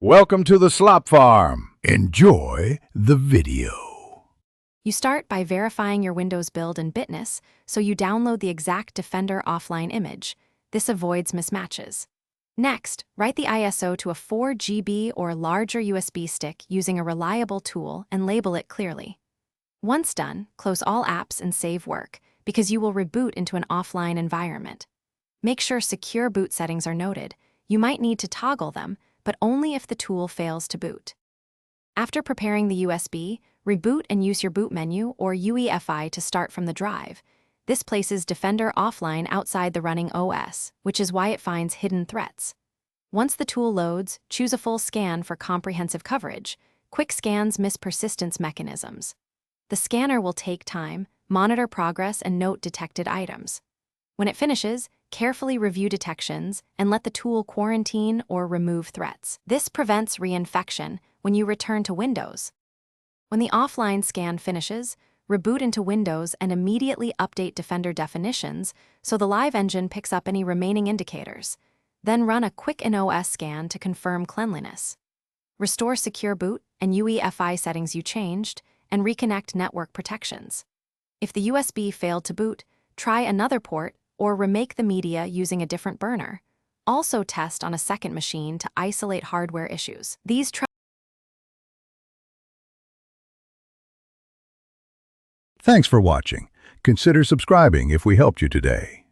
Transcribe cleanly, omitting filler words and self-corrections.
Welcome to the Slop Farm. Enjoy the video. You start by verifying your Windows build in Bitness, so you download the exact Defender offline image. This avoids mismatches. Next, write the ISO to a 4 GB or larger USB stick using a reliable tool and label it clearly. Once done, close all apps and save work, because you will reboot into an offline environment. Make sure secure boot settings are noted. You might need to toggle them, but only if the tool fails to boot. After preparing the USB, reboot and use your boot menu or UEFI to start from the drive. This places Defender offline outside the running OS, which is why it finds hidden threats. Once the tool loads, choose a full scan for comprehensive coverage. Quick scans miss persistence mechanisms. The scanner will take time, monitor progress, and note detected items. When it finishes, carefully review detections and let the tool quarantine or remove threats. This prevents reinfection when you return to Windows. When the offline scan finishes, reboot into Windows and immediately update Defender definitions so the live engine picks up any remaining indicators. Then run a quick in-OS scan to confirm cleanliness. Restore secure boot and UEFI settings you changed, and reconnect network protections. If the USB failed to boot, try another port or remake the media using a different burner. Also test on a second machine to isolate hardware issues. Thanks for watching. Consider subscribing if we helped you today.